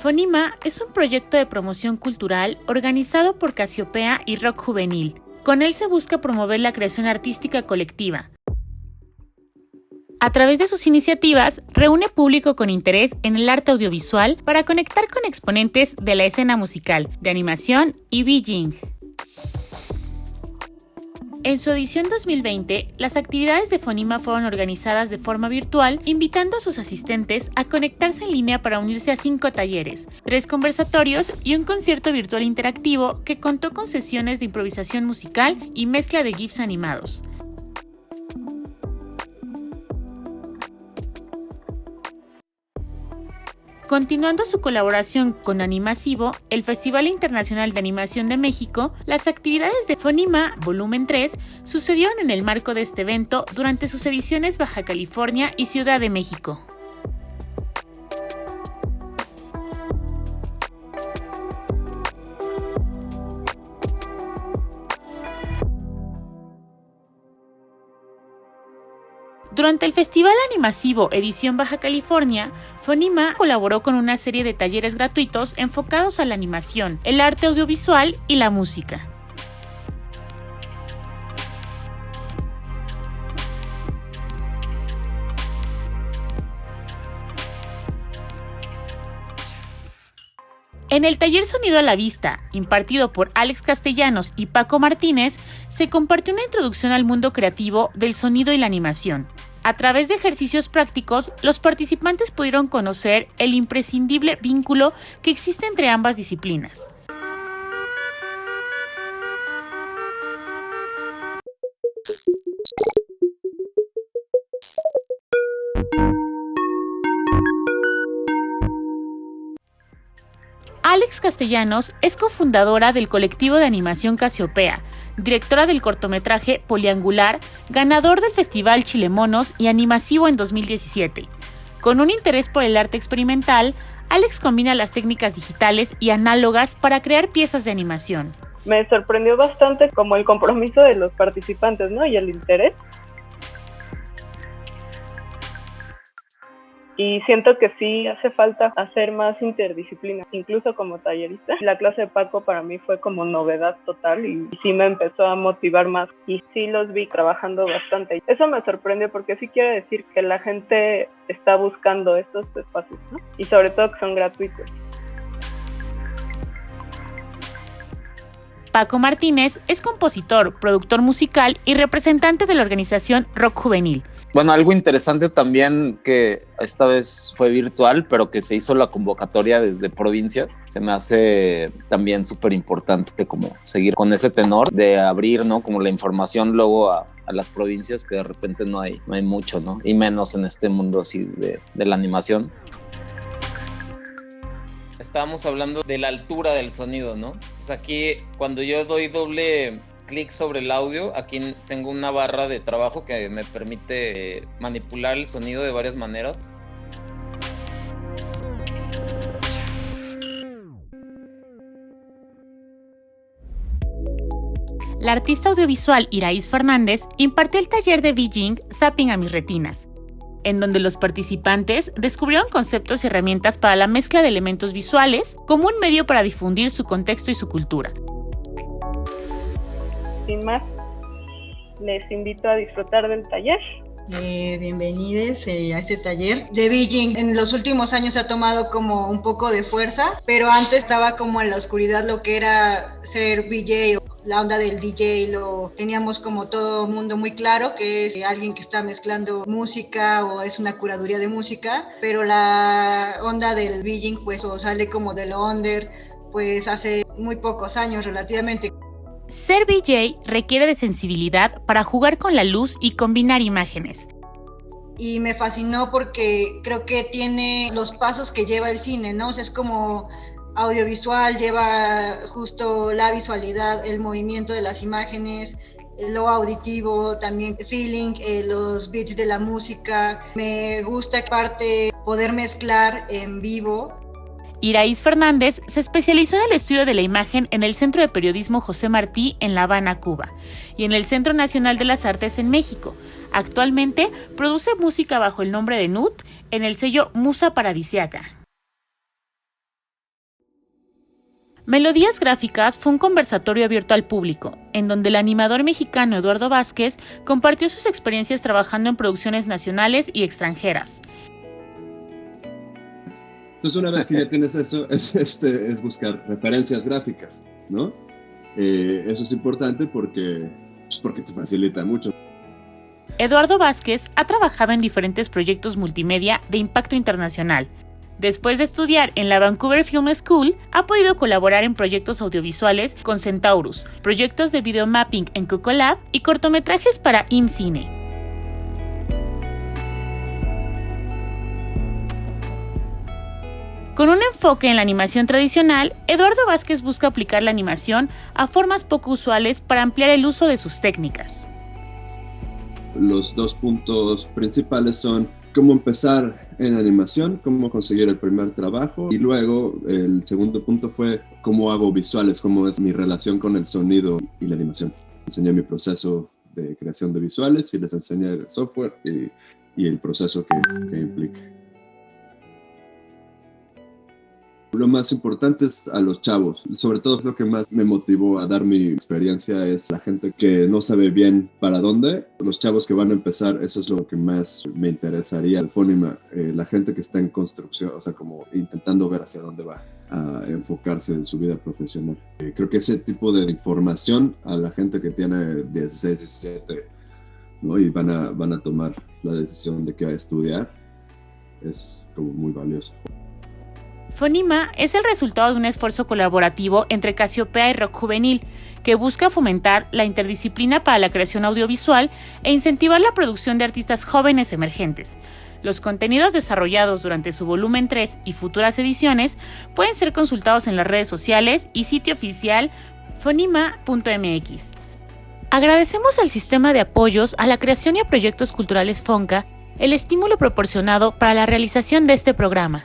Fonima es un proyecto de promoción cultural organizado por Casiopea y Rock Juvenil. Con él se busca promover la creación artística colectiva. A través de sus iniciativas, reúne público con interés en el arte audiovisual para conectar con exponentes de la escena musical, de animación y VJing. En su edición 2020, las actividades de Fonima fueron organizadas de forma virtual, invitando a sus asistentes a conectarse en línea para unirse a 5 talleres, 3 conversatorios y un concierto virtual interactivo que contó con sesiones de improvisación musical y mezcla de GIFs animados. Continuando su colaboración con Animasivo, el Festival Internacional de Animación de México, las actividades de Fonima Volumen 3 sucedieron en el marco de este evento durante sus ediciones Baja California y Ciudad de México. Durante el Festival Animasivo Edición Baja California, Fonima colaboró con una serie de talleres gratuitos enfocados a la animación, el arte audiovisual y la música. En el taller Sonido a la Vista, impartido por Alex Castellanos y Paco Martínez, se compartió una introducción al mundo creativo del sonido y la animación. A través de ejercicios prácticos, los participantes pudieron conocer el imprescindible vínculo que existe entre ambas disciplinas. Alex Castellanos es cofundadora del colectivo de animación Casiopea, directora del cortometraje Poliangular, ganador del Festival Chilemonos y Animasivo en 2017. Con un interés por el arte experimental, Alex combina las técnicas digitales y análogas para crear piezas de animación. Me sorprendió bastante como el compromiso de los participantes, ¿no? Y el interés. Y siento que sí hace falta hacer más interdisciplina, incluso como tallerista. La clase de Paco para mí fue como novedad total y sí me empezó a motivar más y sí los vi trabajando bastante. Eso me sorprendió porque sí quiere decir que la gente está buscando estos espacios, ¿no? Y sobre todo que son gratuitos. Paco Martínez es compositor, productor musical y representante de la organización Rock Juvenil. Bueno, algo interesante también que esta vez fue virtual, pero que se hizo la convocatoria desde provincia. Se me hace también súper importante como seguir con ese tenor de abrir, ¿no? Como la información luego a las provincias que de repente no hay mucho, ¿no? Y menos en este mundo así de la animación. Estábamos hablando de la altura del sonido, ¿no? Entonces aquí cuando yo doy doble clic sobre el audio, aquí tengo una barra de trabajo que me permite manipular el sonido de varias maneras. La artista audiovisual Iraís Fernández impartió el taller de VJing Zapping a mis retinas, en donde los participantes descubrieron conceptos y herramientas para la mezcla de elementos visuales como un medio para difundir su contexto y su cultura. Sin más, les invito a disfrutar del taller. Bienvenidos a este taller de VJing. En los últimos años se ha tomado como un poco de fuerza, pero antes estaba como en la oscuridad lo que era ser VJ, la onda del DJ, lo teníamos como todo mundo muy claro que es alguien que está mezclando música o es una curaduría de música, pero la onda del VJing pues o sale como de lo under pues hace muy pocos años relativamente. Ser VJ requiere de sensibilidad para jugar con la luz y combinar imágenes. Y me fascinó porque creo que tiene los pasos que lleva el cine, ¿no? O sea, es como audiovisual, lleva justo la visualidad, el movimiento de las imágenes, lo auditivo, también feeling, los beats de la música. Me gusta aparte poder mezclar en vivo. Iraís Fernández se especializó en el estudio de la imagen en el Centro de Periodismo José Martí en La Habana, Cuba, y en el Centro Nacional de las Artes en México. Actualmente produce música bajo el nombre de Nut en el sello Musa Paradisiaca. Melodías Gráficas fue un conversatorio abierto al público, en donde el animador mexicano Eduardo Vázquez compartió sus experiencias trabajando en producciones nacionales y extranjeras. Entonces, una vez que ya tienes eso, es buscar referencias gráficas, ¿no? Eso es importante porque te facilita mucho. Eduardo Vázquez ha trabajado en diferentes proyectos multimedia de impacto internacional. Después de estudiar en la Vancouver Film School, ha podido colaborar en proyectos audiovisuales con Centaurus, proyectos de videomapping en Cocolab y cortometrajes para IMCine. Con un enfoque en la animación tradicional, Eduardo Vázquez busca aplicar la animación a formas poco usuales para ampliar el uso de sus técnicas. Los 2 puntos principales son cómo empezar en animación, cómo conseguir el primer trabajo, y luego el segundo punto fue cómo hago visuales, cómo es mi relación con el sonido y la animación. Enseñé mi proceso de creación de visuales y les enseñé el software y el proceso que implica. Lo más importante es a los chavos, sobre todo lo que más me motivó a dar mi experiencia es la gente que no sabe bien para dónde. Los chavos que van a empezar, eso es lo que más me interesaría. Fónima, la gente que está en construcción, o sea, como intentando ver hacia dónde va a enfocarse en su vida profesional. Creo que ese tipo de información a la gente que tiene 16, 17, ¿no? Y van a tomar la decisión de qué va a estudiar, es como muy valioso. Fonima es el resultado de un esfuerzo colaborativo entre Casiopea y Rock Juvenil, que busca fomentar la interdisciplina para la creación audiovisual e incentivar la producción de artistas jóvenes emergentes. Los contenidos desarrollados durante su volumen 3 y futuras ediciones pueden ser consultados en las redes sociales y sitio oficial fonima.mx. Agradecemos al Sistema de Apoyos a la Creación y a Proyectos Culturales FONCA el estímulo proporcionado para la realización de este programa.